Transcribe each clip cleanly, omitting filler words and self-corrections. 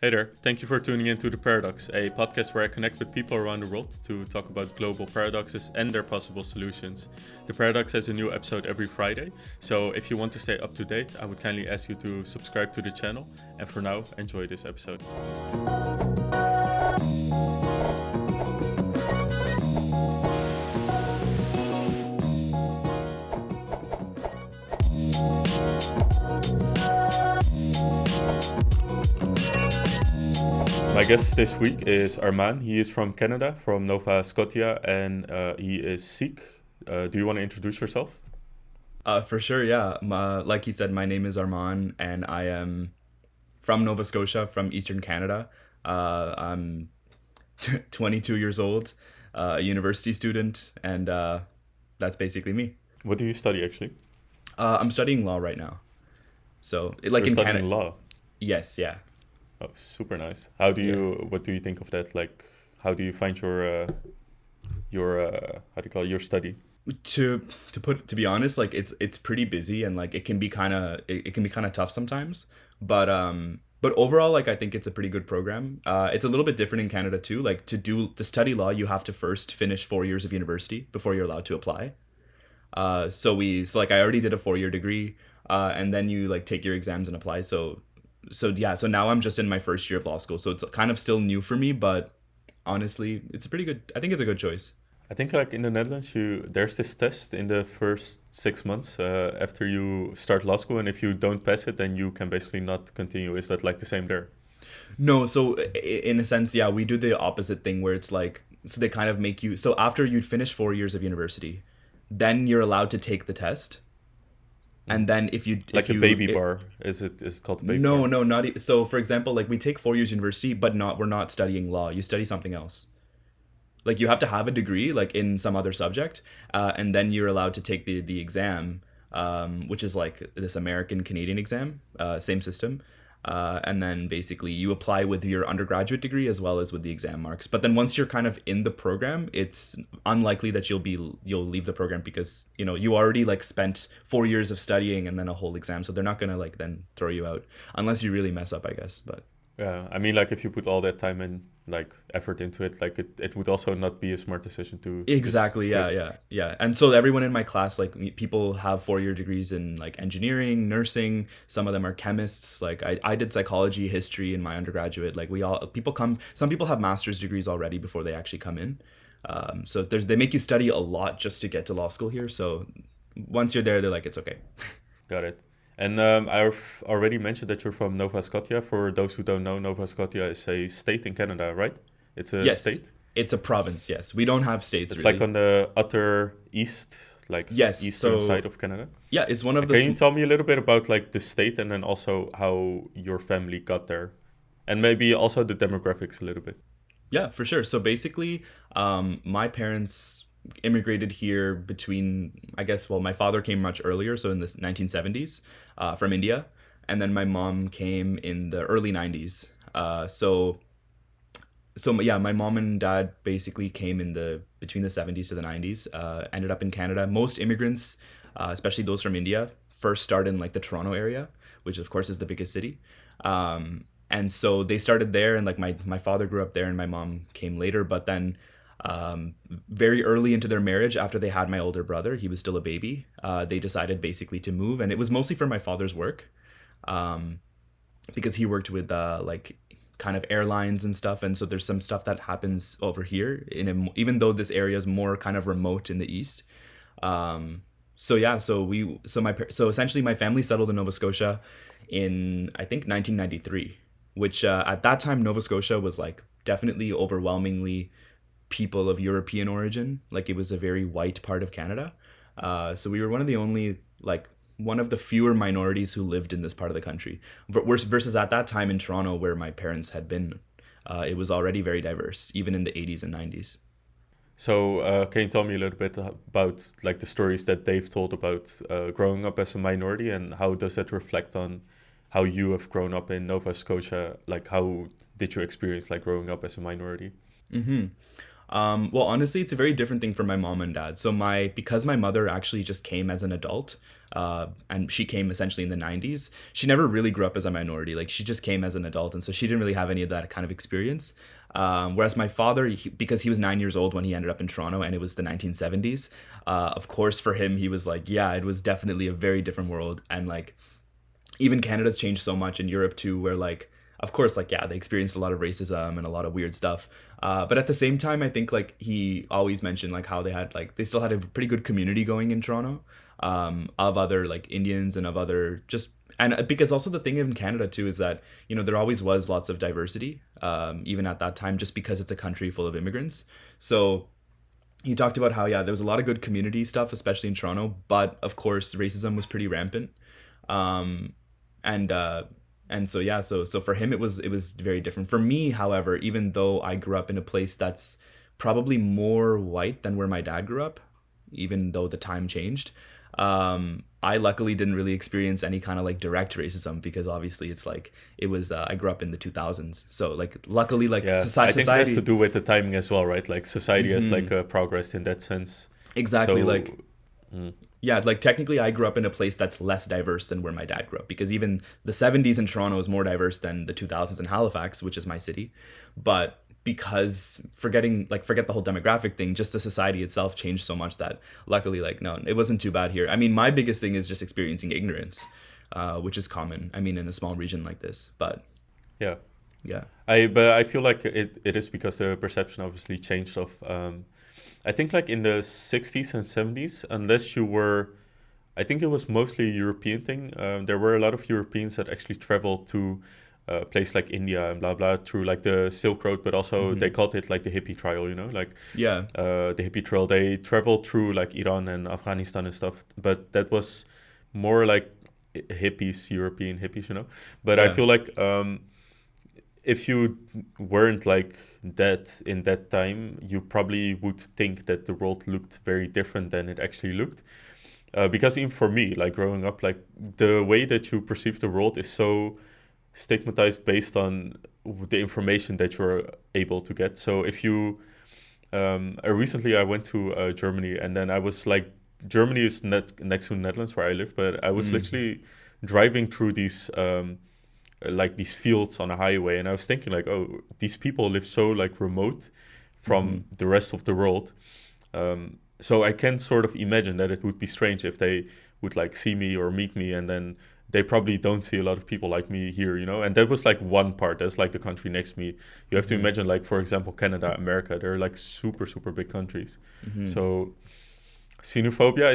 Hey there, thank you for tuning in to The Paradox, a podcast where I connect with people around the world to talk about global paradoxes and their possible solutions. The Paradox has a new episode every Friday, so if you want to stay up to date, I would kindly ask you to subscribe to the channel. And for now, enjoy this episode. My guest this week is Armaan. He is from Canada, from Nova Scotia, and he is Sikh. Do you want to introduce yourself? For sure, yeah. Like he said, my name is Armaan, and I am from Nova Scotia, from Eastern Canada. I'm 22 years old, a university student, and that's basically me. What do you study actually? I'm studying law right now. So, You're in studying Canada. law. Yes, yeah. Oh, super nice. Yeah. What do you think of that? Like, how do you find how do you call it, your study? To be honest, like it's pretty busy, and like it can be kind of tough sometimes, but overall, like I think it's a pretty good program. It's a little bit different in Canada too. Like to study law, you have to first finish 4 years of university before you're allowed to apply. So like I already did a 4 year degree, and then you like take your exams and apply. So yeah, so now I'm just in my first year of law school, so it's kind of still new for me, but honestly, it's a pretty good. I think it's a good choice. I think like in the Netherlands, there's this test in the first 6 months after you start law school, and if you don't pass it, then you can basically not continue. Is that like the same there? No, so in a sense, yeah, we do the opposite thing where it's like, so they kind of make you, so after you finish 4 years of university, then you're allowed to take the test. And then Like if a you, baby it, bar? Is it called a baby no, bar? no, not, so for example, like we take 4 years university, but we're not studying law. You study something else. Like you have to have a degree, like in some other subject, and then you're allowed to take the exam, which is like this American Canadian exam, same system. And then basically you apply with your undergraduate degree as well as with the exam marks. But then once you're kind of in the program, it's unlikely that you'll leave the program because you already like spent 4 years of studying and then a whole exam. So they're not gonna like then throw you out unless you really mess up, I guess. But Yeah, I mean, like if you put all that time and like effort into it, like it would also not be a smart decision to just exactly, yeah, quit. yeah. And so everyone in my class, like people have 4 year degrees in like engineering, nursing. Some of them are chemists. Like I did psychology, history in my undergraduate. Like some people have master's degrees already before they actually come in. So they make you study a lot just to get to law school here. So once you're there, they're like, it's okay. Got it. And I've already mentioned that you're from Nova Scotia. For those who don't know, Nova Scotia is a state in Canada, right? It's a Yes, state. it's a province. Yes, we don't have states It's like really. on the utter east, like Yes, eastern side so of Canada. yeah, it's one of the Can you tell me a little bit about like the state and then also how your family got there? And maybe also the demographics a little bit. Yeah, for sure. So basically, my parents immigrated here between, I guess, well, my father came much earlier, so in the 1970s, from India, and then my mom came in the early 90s. Yeah, my mom and dad basically came in the between the 70s to the 90s. Ended up in Canada. Most immigrants, especially those from India, first start in like the Toronto area, which of course is the biggest city. And so they started there, and like my father grew up there, and my mom came later. But then, very early into their marriage, after they had my older brother, he was still a baby. They decided basically to move, and it was mostly for my father's work, um, because he worked with like kind of airlines and stuff. And so there's some stuff that happens over here even though this area is more kind of remote in the east. So yeah, so essentially my family settled in Nova Scotia in I think 1993, which at that time Nova Scotia was like definitely overwhelmingly people of European origin. Like it was a very white part of Canada. So we were one of the fewer minorities who lived in this part of the country. Versus at that time in Toronto, where my parents had been, it was already very diverse, even in the 80s and 90s. So, can you tell me a little bit about like the stories that they've told about growing up as a minority, and how does that reflect on how you have grown up in Nova Scotia? Like, how did you experience like growing up as a minority? Mm-hmm. Well, honestly, it's a very different thing for my mom and dad. So because my mother actually just came as an adult, and she came essentially in the 90s. She never really grew up as a minority. Like she just came as an adult, and so she didn't really have any of that kind of experience. Whereas my father, because he was 9 years old when he ended up in Toronto, and it was the 1970s. Of course, for him, he was like, yeah, it was definitely a very different world, and like even Canada's changed so much in Europe too, where like, of course, like, yeah, they experienced a lot of racism and a lot of weird stuff. But at the same time, I think like he always mentioned like how they still had a pretty good community going in Toronto, of other like Indians and of other just, and because also the thing in Canada too is that, there always was lots of diversity, even at that time, just because it's a country full of immigrants. So he talked about how, yeah, there was a lot of good community stuff, especially in Toronto, but of course racism was pretty rampant. Um, and and so yeah, so for him it was very different. For me, however, even though I grew up in a place that's probably more white than where my dad grew up, even though the time changed, I luckily didn't really experience any kind of like direct racism, because obviously it's like it was I grew up in the 2000s, so like luckily like Yeah, I think it has to do with the timing as well, right? Like society has like progressed in that sense. exactly So, like yeah, like technically I grew up in a place that's less diverse than where my dad grew up, because even the 70s in Toronto is more diverse than the 2000s in Halifax, which is my city. But because forget the whole demographic thing, just the society itself changed so much that luckily, like, no, it wasn't too bad here. I mean, my biggest thing is just experiencing ignorance, which is common, I mean, in a small region like this. But yeah. yeah. But I feel like it is because the perception obviously changed of I think like in the 60s and 70s, unless you were, I think it was mostly a European thing. There were a lot of Europeans that actually traveled to a place like India and blah blah through like the Silk Road, but also they called it like the hippie trail, like Yeah. the hippie trail. They traveled through like Iran and Afghanistan and stuff, but that was more like hippies, European hippies. But I Yeah. feel like if you weren't like that in that time, you probably would think that the world looked very different than it actually looked. Because even for me, like growing up, like the way that you perceive the world is so stigmatized based on the information that you're able to get. So if you, recently I went to Germany, and then I was like, Germany is next to the Netherlands where I live, but I was literally driving through these like these fields on a highway, and I was thinking like, oh, these people live so like remote from the rest of the world. So I can sort of imagine that it would be strange if they would like see me or meet me, and then they probably don't see a lot of people like me here, And that was like one part. That's like the country next to me. You have to imagine, like, for example, Canada, America. They're like super, super big countries. So xenophobia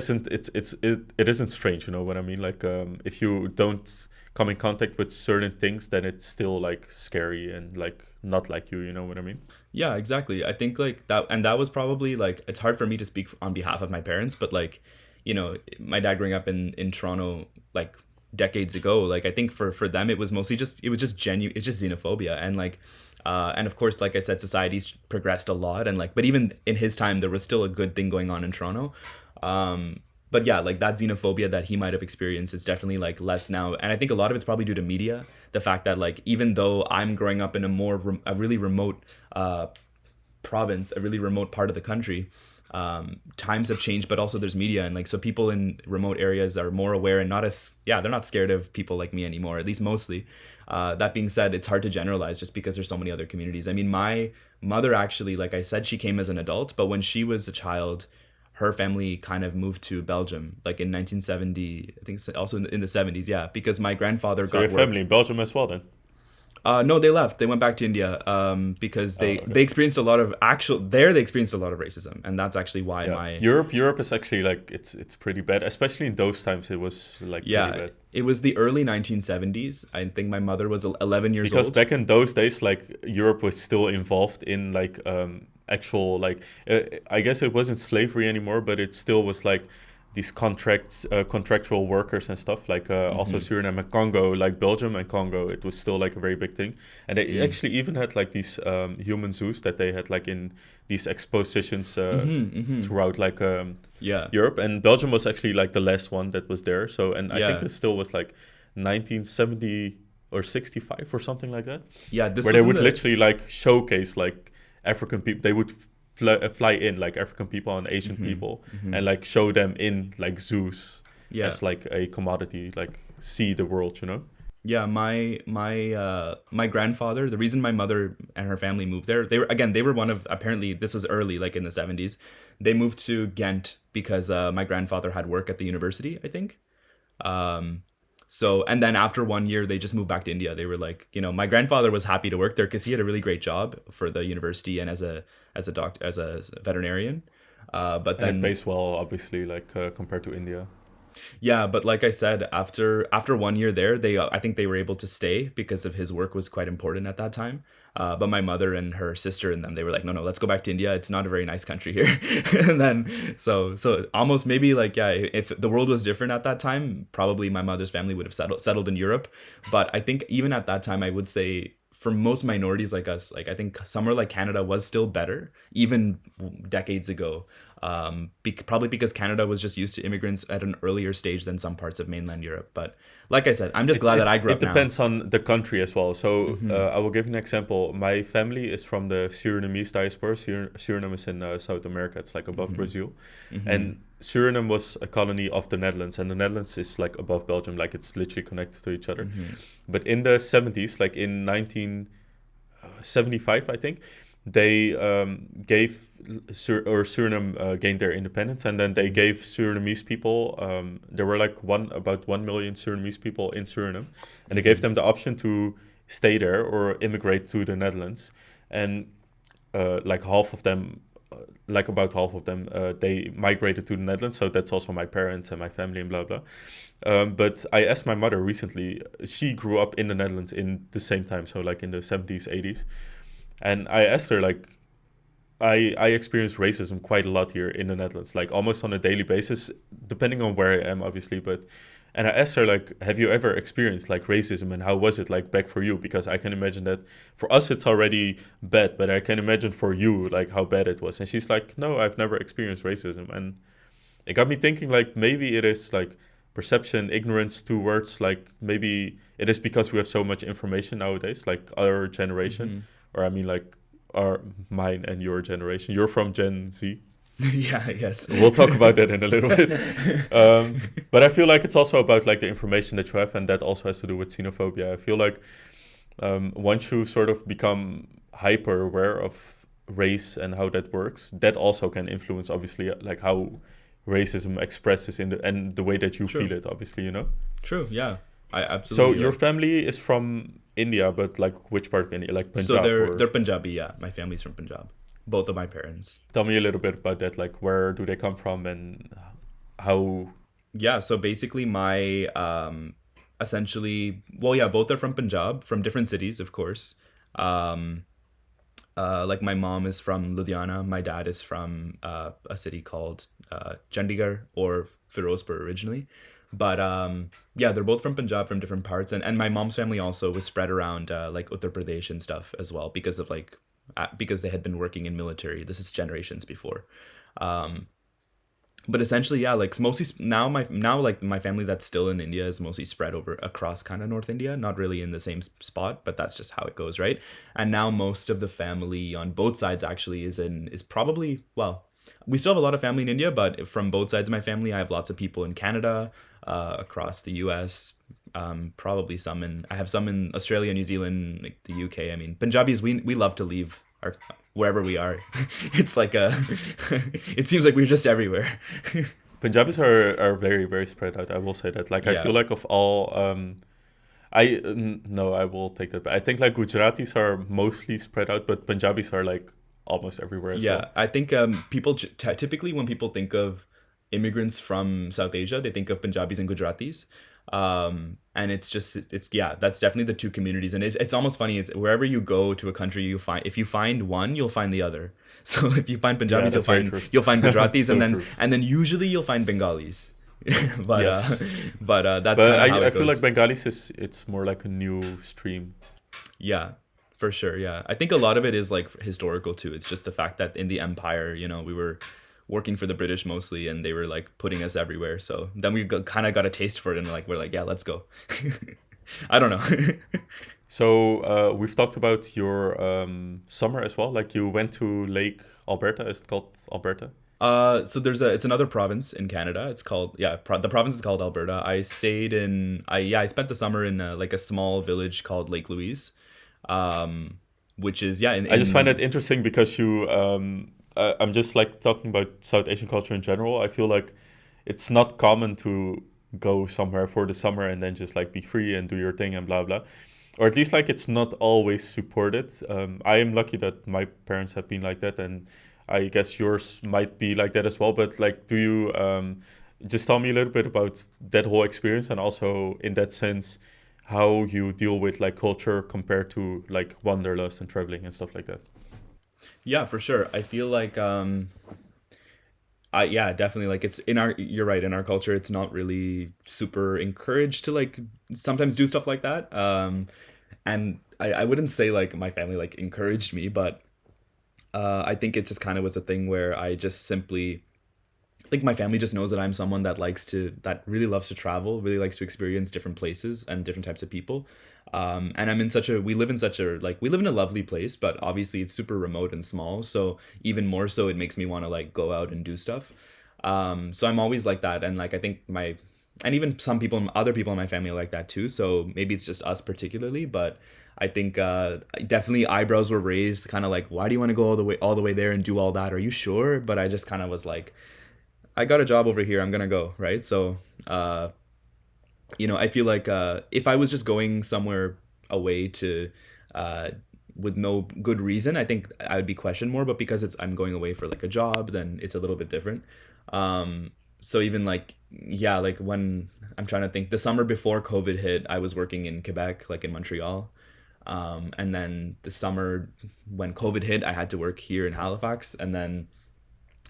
it isn't strange, you know what I mean? Like, if you don't come in contact with certain things, then it's still like scary and like not like you know what I mean? Yeah, exactly. I think like that, and that was probably like, it's hard for me to speak on behalf of my parents, but like, my dad growing up in Toronto, like decades ago, like I think for them it was mostly just, genuine, it's just xenophobia, and like, and of course, like I said, society's progressed a lot, and like, but even in his time, there was still a good thing going on in Toronto. But yeah, like that xenophobia that he might have experienced is definitely like less now, and I think a lot of it's probably due to media. The fact that like even though I'm growing up in a really remote province, a really remote part of the country, times have changed, but also there's media, and like so people in remote areas are more aware and not as, they're not scared of people like me anymore, at least mostly. That being said, it's hard to generalize just because there's so many other communities. I mean, my mother actually, like I said, she came as an adult, but when she was a child, her family kind of moved to Belgium, like in 1970, I think also in the 70s, yeah, because my grandfather So got your work. family in Belgium as well then? No, they left. They went back to India, because they experienced a lot of they experienced a lot of racism, and that's actually why Yeah. Europe is actually like it's pretty bad, especially in those times. It was like pretty bad. It was the early 1970s. I think my mother was 11 years Because old. back in those days, like Europe was still involved in like actual like I guess it wasn't slavery anymore, but it still was like these contractual workers and stuff, like also Suriname and Congo, like Belgium and Congo, it was still like a very big thing. And they actually even had like these human zoos that they had like in these expositions throughout like Europe. And Belgium was actually like the last one that was there. So, and I think it still was like 1970 or 65 or something like that. Yeah, this where was they would literally like showcase like African people. They would fly in like African people and Asian people and like show them in like zoos Yeah. as like a commodity, like see the world, you know? Yeah, my grandfather, the reason my mother and her family moved there, they were one of, apparently this was early, like in the 70s. They moved to Ghent because my grandfather had work at the university, I think. So, and then after 1 year, they just moved back to India. They were like, my grandfather was happy to work there because he had a really great job for the university and as a veterinarian. But And it then pays well, obviously, like compared to India. yeah, but like I said, after 1 year there, I think they were able to stay because of his work was quite important at that time. But my mother and her sister and them, they were like, no, let's go back to India. It's not a very nice country here. And then so almost maybe like, yeah, if the world was different at that time, probably my mother's family would have settled in Europe. But I think even at that time, I would say for most minorities like us, like I think somewhere like Canada was still better, even decades ago. Probably because Canada was just used to immigrants at an earlier stage than some parts of mainland Europe. But like I said, I'm just glad that I grew up It now. depends on the country as well. So I will give you an example. My family is from the Surinamese diaspora. Suriname is in South America. It's like above Brazil. And Suriname was a colony of the Netherlands. And the Netherlands is like above Belgium. Like it's literally connected to each other. But in the 70s, like in 1975, I think, they gave Suriname gained their independence, and then they gave Surinamese people. There were like about 1 million Surinamese people in Suriname, and they gave them the option to stay there or immigrate to the Netherlands. And like half of them, about half of them, they migrated to the Netherlands. So that's also my parents and my family and blah blah. But I asked my mother recently. She grew up in the Netherlands in the same time, so like in the 70s, 80s. And I asked her, like, I experience racism quite a lot here in the Netherlands, like almost on a daily basis, depending on where I am, obviously. And I asked her, like, have you ever experienced like racism, and how was it like back for you? Because I can imagine that for us it's already bad, but I can imagine for you like how bad it was. And she's like, no, I've never experienced racism. And it got me thinking, like, maybe it is like perception, ignorance towards, like, maybe it is because we have so much information nowadays, like our generation. Or I mean, like, mine and your generation. You're from Gen Z. Yeah, yes. We'll talk about that in a little bit. But I feel like it's also about like the information that you have, and that also has to do with xenophobia. I feel like once you sort of become hyper aware of race and how that works, that also can influence, obviously, like how racism expresses and the way that you feel it, obviously, you know? True, yeah. I absolutely. So your family is from India, but like which part of India? Like Punjab? So they're Punjabi, yeah. My family's from Punjab. Both of my parents. Tell me a little bit about that. Like, where do they come from and how? Yeah, so basically my essentially, well, yeah, both are from Punjab, from different cities, of course. Like my mom is from Ludhiana. My dad is from a city called Chandigarh or Firozpur originally. But yeah, they're both from Punjab, from different parts. And my mom's family also was spread around like Uttar Pradesh and stuff as well because of like, because they had been working in military. This is generations before. But essentially, yeah, like mostly now my family that's still in India is mostly spread over across kind of North India, not really in the same spot, but that's just how it goes, right? And now most of the family on both sides actually is probably, well, we still have a lot of family in India, but from both sides of my family, I have lots of people in Canada, across the US, probably I have some in Australia, New Zealand, like the UK. I mean, Punjabis, we love to leave wherever we are. It's like it seems like we're just everywhere. Punjabis are very, very spread out. I will say that. Like, I feel like of all, no, I will take that back. I think like Gujaratis are mostly spread out, but Punjabis are like almost everywhere as well. Yeah, I think people typically when people think of immigrants from South Asia, they think of Punjabis and Gujaratis. And it's yeah, that's definitely the two communities. And it's almost funny. It's wherever you go to a country, if you find one, you'll find the other. So if you find Punjabis, you'll find Gujaratis, so and then usually you'll find Bengalis. But yes. That's kind of how it I goes. feel like Bengalis it's more like a new stream. Yeah, for sure. Yeah, I think a lot of it is like historical too. It's just the fact that in the empire, we were working for the British mostly, and they were like putting us everywhere. So then we kind of got a taste for it, and we're like, yeah, let's go. I don't know. So we've talked about your summer as well. Like you went to Lake Alberta. Is it called Alberta? So it's another province in Canada. It's called, yeah, the province is called Alberta. I spent the summer in like a small village called Lake Louise, um, which is, yeah, I just find in that interesting because I'm just like talking about South Asian culture in general. I feel like it's not common to go somewhere for the summer and then just like be free and do your thing and blah blah, or at least like it's not always supported. I am lucky that my parents have been like that, and I guess yours might be like that as well. But like, do you just tell me a little bit about that whole experience, and also in that sense, how you deal with like culture compared to like wanderlust and traveling and stuff like that? yeah, for sure. I feel like yeah, definitely, like it's in our you're right, in our culture it's not really super encouraged to like sometimes do stuff like that. And I wouldn't say like my family like encouraged me, but I think it just kind of was a thing where I just simply think my family just knows that I'm someone that really loves to travel, really likes to experience different places and different types of people. And we live in a lovely place, but obviously it's super remote and small. So even more so, it makes me want to like go out and do stuff. So I'm always like that. And like, I think and even other people in my family are like that too. So maybe it's just us particularly, but I think definitely eyebrows were raised, kind of like, why do you want to go all the way there and do all that? Are you sure? But I just kind of was like, I got a job over here. I'm gonna go, right? So, I feel like if I was just going somewhere away to, uh, with no good reason, I think I would be questioned more. But because I'm going away for like a job, then it's a little bit different. So even like, yeah, like when I'm trying to think, the summer before COVID hit, I was working in Quebec, like in Montreal. And then the summer when COVID hit, I had to work here in Halifax, and then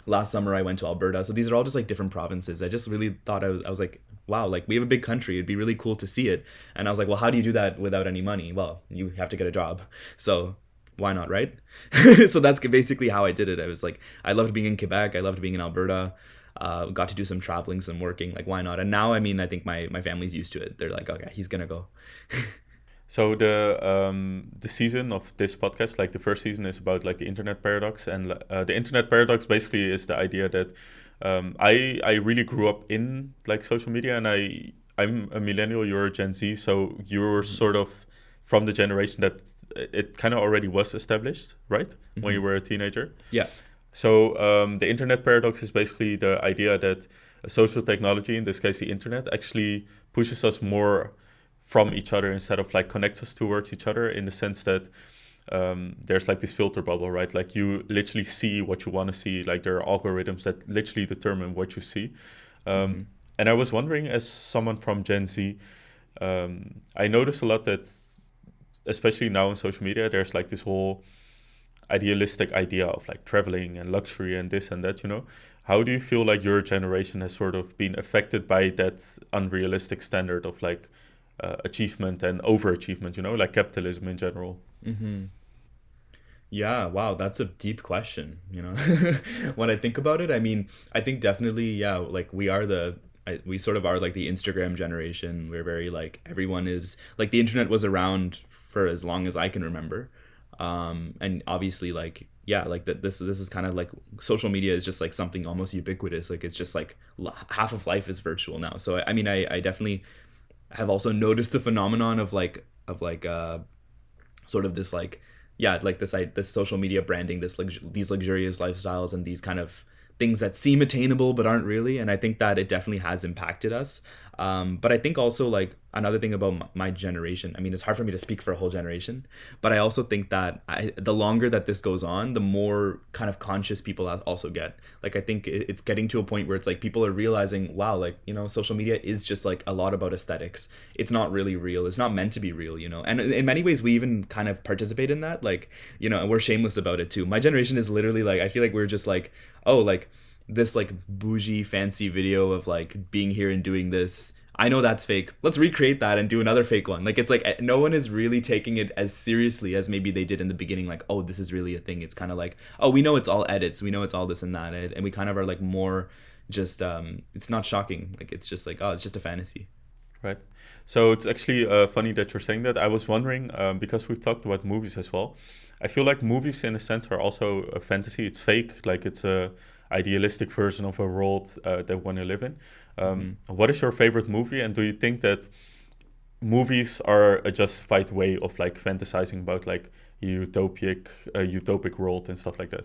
last summer I went to Alberta. So these are all just like different provinces. I just really thought I was like, wow, like we have a big country. It'd be really cool to see it. And I was like, well, how do you do that without any money? Well, you have to get a job. So why not, right? So that's basically how I did it. I was like, I loved being in Quebec. I loved being in Alberta. Got to do some traveling, some working. Like, why not? And now, I mean, I think my family's used to it. They're like, okay, he's gonna go. So the season of this podcast, like the first season, is about like the internet paradox, and the internet paradox basically is the idea that I really grew up in like social media, and I'm a millennial, you're a Gen Z, so you're sort of from the generation that it kind of already was established, right? When you were a teenager. Yeah. So the internet paradox is basically the idea that a social technology, in this case the internet, actually pushes us more from each other instead of like connects us towards each other, in the sense that there's like this filter bubble, right? Like you literally see what you want to see. Like there are algorithms that literally determine what you see. And I was wondering, as someone from Gen Z, I notice a lot that, especially now in social media, there's like this whole idealistic idea of like traveling and luxury and this and that, you know. How do you feel like your generation has sort of been affected by that unrealistic standard of like achievement and overachievement, you know, like capitalism in general? Yeah, wow, that's a deep question, When I think about it, I mean, I think definitely, yeah, like we sort of are like the Instagram generation. We're very like, everyone is like, the internet was around for as long as I can remember. And obviously like, yeah, like this is kind of like, social media is just like something almost ubiquitous. Like it's just like half of life is virtual now. So I mean, I definitely have also noticed the phenomenon of sort of this like, yeah, like this social media branding, these luxurious lifestyles and these kind of things that seem attainable but aren't really. And I think that it definitely has impacted us. But I think also like another thing about my generation, I mean, it's hard for me to speak for a whole generation, but I also think that the longer that this goes on, the more kind of conscious people also get. Like, I think it's getting to a point where it's like people are realizing, wow, like, social media is just like a lot about aesthetics. It's not really real. It's not meant to be real, And in many ways, we even kind of participate in that. Like, and we're shameless about it too. My generation is literally like, I feel like we're just like, oh, like, this like bougie fancy video of like being here and doing this, I know that's fake, let's recreate that and do another fake one. Like, it's like no one is really taking it as seriously as maybe they did in the beginning, like, oh, this is really a thing. It's kind of like, oh, we know it's all edits, we know it's all this and that, and we kind of are like more just it's not shocking, like it's just like, oh, it's just a fantasy. Right. So it's actually funny that you're saying that. I was wondering, because we've talked about movies as well. I feel like movies, in a sense, are also a fantasy. It's fake, like it's a idealistic version of a world that we want to live in. What is your favorite movie, and do you think that movies are a justified way of like fantasizing about like utopic world and stuff like that?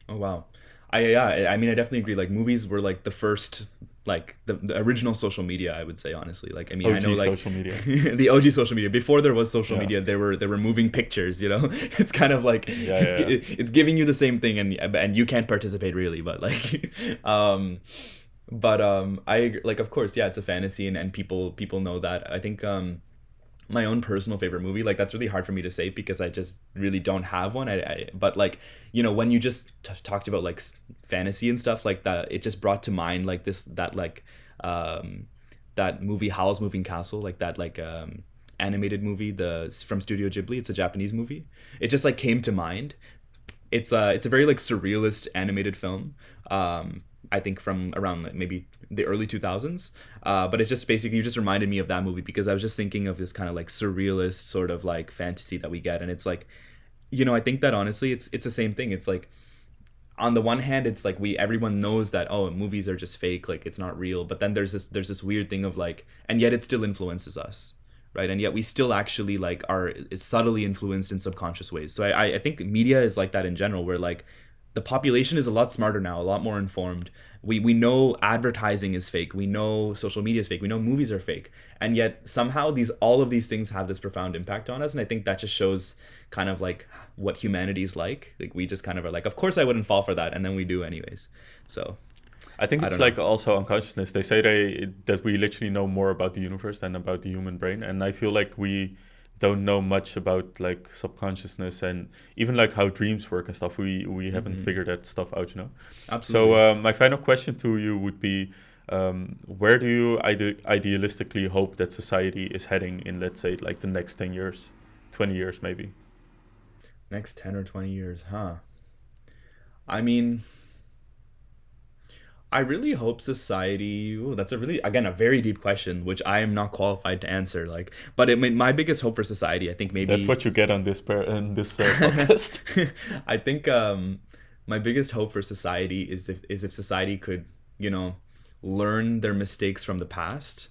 Oh wow. I mean I definitely agree. Like movies were like the first like the original social media, I would say, honestly. Like I mean I know OG like social media. the OG social media before there was social Yeah. media, they were moving pictures, you know. It's kind of like it's giving you the same thing, and you can't participate really, but like like of course, yeah, it's a fantasy, and people know that. I think my own personal favorite movie, like that's really hard for me to say because I just really don't have one. But like, you know, when you just talked about like fantasy and stuff like that, it just brought to mind like that movie Howl's Moving Castle, like that like animated movie, from Studio Ghibli. It's a Japanese movie. It just like came to mind. It's a very like surrealist animated film. I think from around like, maybe the early 2000s. But it just basically you just reminded me of that movie because I was just thinking of this kind of like surrealist sort of like fantasy that we get, and it's like, you know, I think that honestly it's the same thing. It's like on the one hand, it's like everyone knows that, oh, movies are just fake, like it's not real. But then there's this weird thing of like, and yet it still influences us, right? And yet we still actually like are it's subtly influenced in subconscious ways. So I think media is like that in general, where like the population is a lot smarter now, a lot more informed. We know advertising is fake. We know social media is fake. We know movies are fake. And yet somehow all of these things have this profound impact on us. And I think that just shows kind of like what humanity is like. Like we just kind of are like, of course I wouldn't fall for that. And then we do anyways. So I think it's don't know. like also unconsciousness. They say that we literally know more about the universe than about the human brain, and I feel like we don't know much about like subconsciousness and even like how dreams work and stuff. We haven't figured that stuff out, you know. Absolutely. So my final question to you would be, where do you idealistically hope that society is heading in, let's say, like the next 10 years, 20 years maybe? Next 10 or 20 years, huh? I mean, I really hope society. Ooh, that's again, a very deep question, which I am not qualified to answer. Like, but my biggest hope for society, I think maybe That's what you get on this podcast. I think my biggest hope for society is if society could, you know, learn their mistakes from the past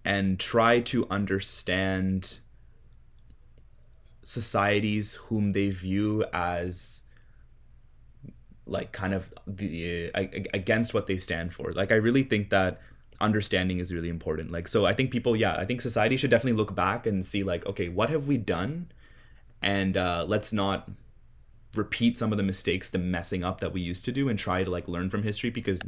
and try to understand societies whom they view as like kind of against what they stand for. Like I really think that understanding is really important. Like, so I think I think society should definitely look back and see like, okay, what have we done, and let's not repeat some of the mistakes, the messing up that we used to do, and try to like learn from history, because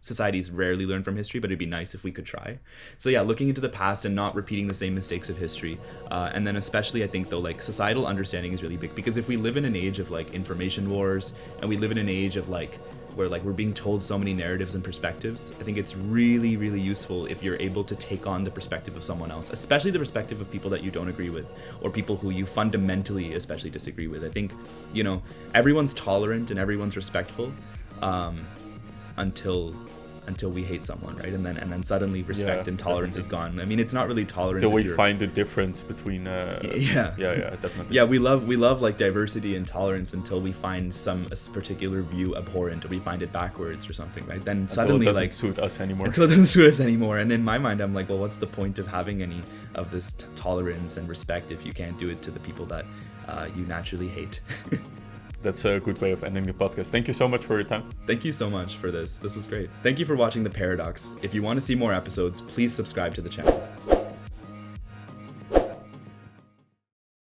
societies rarely learn from history, but it'd be nice if we could try. So yeah, looking into the past and not repeating the same mistakes of history. And then especially I think though, like societal understanding is really big, because if we live in an age of like information wars, and we live in an age of like where like we're being told so many narratives and perspectives, I think it's really, really useful if you're able to take on the perspective of someone else, especially the perspective of people that you don't agree with, or people who you fundamentally especially disagree with. I think, you know, everyone's tolerant and everyone's respectful until we hate someone, right? And then suddenly respect and tolerance is gone. I mean, it's not really tolerance. Until we find the difference between yeah, definitely. Yeah, we love like diversity and tolerance until we find a particular view abhorrent, or we find it backwards or something, right? Then suddenly it doesn't like suit us anymore. Until it doesn't suit us anymore. And in my mind, I'm like, well, what's the point of having any of this tolerance and respect if you can't do it to the people that you naturally hate? That's a good way of ending the podcast. Thank you so much for your time. Thank you so much for this. This was great. Thank you for watching The Paradox. If you want to see more episodes, please subscribe to the channel.